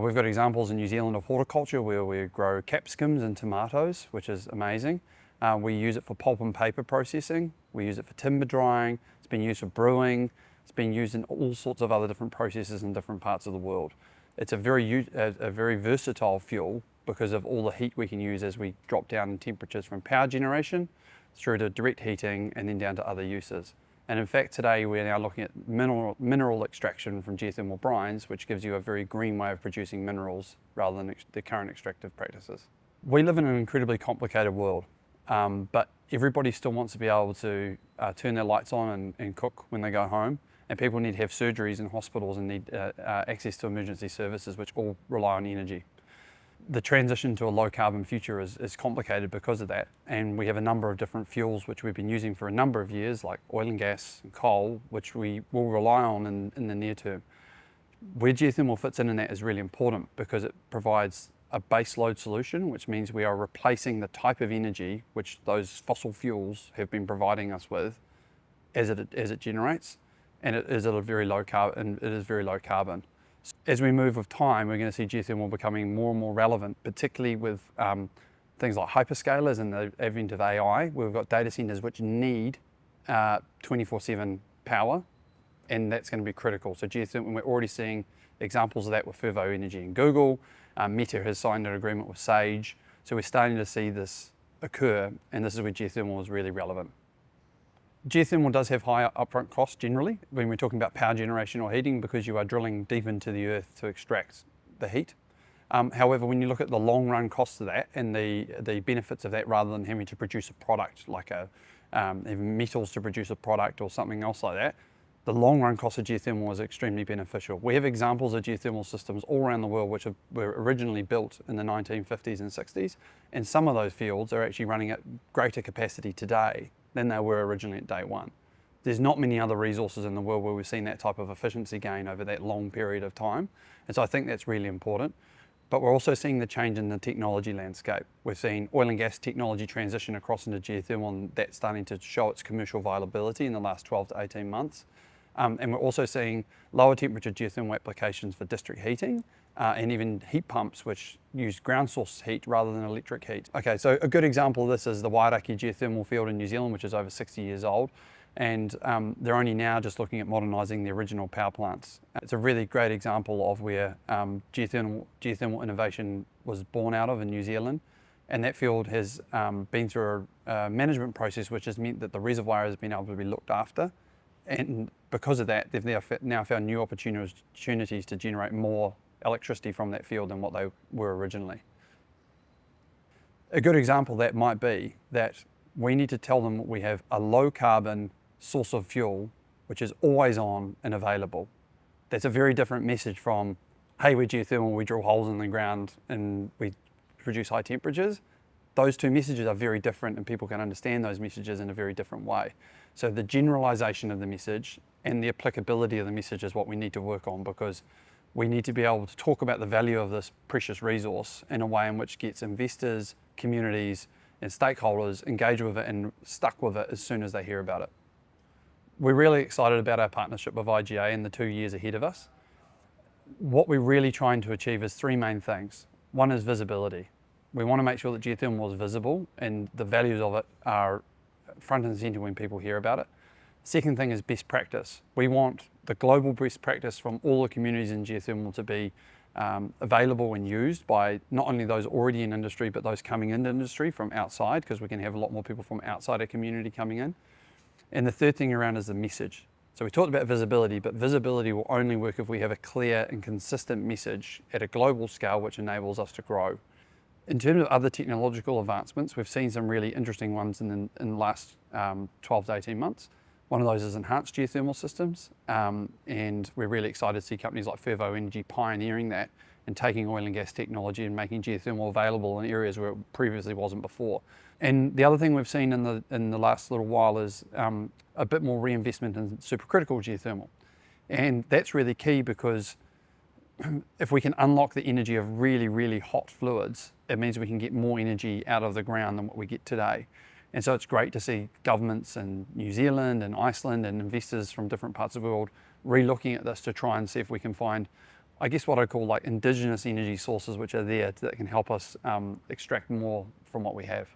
We've got examples in New Zealand of horticulture where we grow capsicums and tomatoes, which is amazing. We use it for pulp and paper processing. We use it for timber drying. It's been used for brewing. It's been used in all sorts of other different processes in different parts of the world. It's a very versatile fuel because of all the heat we can use as we drop down in temperatures from power generation through to direct heating and then down to other uses. And in fact, today we're now looking at mineral extraction from geothermal brines, which gives you a very green way of producing minerals rather than the current extractive practices. We live in an incredibly complicated world, but everybody still wants to be able to turn their lights on and cook when they go home. And people need to have surgeries in hospitals and need access to emergency services, which all rely on energy. The transition to a low carbon future is complicated because of that, and we have a number of different fuels which we've been using for a number of years, like oil and gas and coal, which we will rely on in the near term. Where geothermal fits in that is really important because it provides a base load solution, which means we are replacing the type of energy which those fossil fuels have been providing us with as it generates, and it is at a very low carbon. As we move with time, we're going to see geothermal becoming more and more relevant, particularly with things like hyperscalers and the advent of AI. We've got data centers which need 24/7 power, and that's going to be critical. So geothermal, we're already seeing examples of that with Fervo Energy and Google. Meta has signed an agreement with Sage. So we're starting to see this occur, and this is where geothermal is really relevant. Geothermal does have higher upfront costs generally when we're talking about power generation or heating because you are drilling deep into the earth to extract the heat. However, when you look at the long run costs of that and the benefits of that rather than having to produce a product like even metals to produce a product or something else like that, the long run cost of geothermal is extremely beneficial. We have examples of geothermal systems all around the world which were originally built in the 1950s and 60s, and some of those fields are actually running at greater capacity today than they were originally at day one. There's not many other resources in the world where we've seen that type of efficiency gain over that long period of time. And so I think that's really important. But we're also seeing the change in the technology landscape. We've seen oil and gas technology transition across into geothermal, and that's starting to show its commercial viability in the last 12 to 18 months. And we're also seeing lower temperature geothermal applications for district heating and even heat pumps which use ground source heat rather than electric heat. Okay, so a good example of this is the Wairakei geothermal field in New Zealand, which is over 60 years old. And they're only now just looking at modernising the original power plants. It's a really great example of where geothermal innovation was born out of in New Zealand. And that field has been through a management process which has meant that the reservoir has been able to be looked after. And because of that, they've now found new opportunities to generate more electricity from that field than what they were originally. A good example of that might be that we need to tell them we have a low carbon source of fuel which is always on and available. That's a very different message from, hey, we're geothermal, we drill holes in the ground and we produce high temperatures. Those two messages are very different and people can understand those messages in a very different way. So the generalization of the message and the applicability of the message is what we need to work on, because we need to be able to talk about the value of this precious resource in a way in which gets investors, communities and stakeholders engaged with it and stuck with it as soon as they hear about it. We're really excited about our partnership with IGA and the 2 years ahead of us. What we're really trying to achieve is three main things. One is visibility. We want to make sure that geothermal is visible and the values of it are front and centre when people hear about it. Second thing is best practice. We want the global best practice from all the communities in geothermal to be available and used by not only those already in industry, but those coming into industry from outside, because we can have a lot more people from outside our community coming in. And the third thing around is the message. So we talked about visibility, but visibility will only work if we have a clear and consistent message at a global scale, which enables us to grow. In terms of other technological advancements, we've seen some really interesting ones in the last 12 to 18 months. One of those is enhanced geothermal systems, and we're really excited to see companies like Fervo Energy pioneering that and taking oil and gas technology and making geothermal available in areas where it previously wasn't before. And the other thing we've seen in the last little while is a bit more reinvestment in supercritical geothermal. And that's really key, because if we can unlock the energy of really, really hot fluids, it means we can get more energy out of the ground than what we get today. And so it's great to see governments in New Zealand and Iceland and investors from different parts of the world re-looking at this to try and see if we can find I guess what I call like indigenous energy sources which are there that can help us extract more from what we have.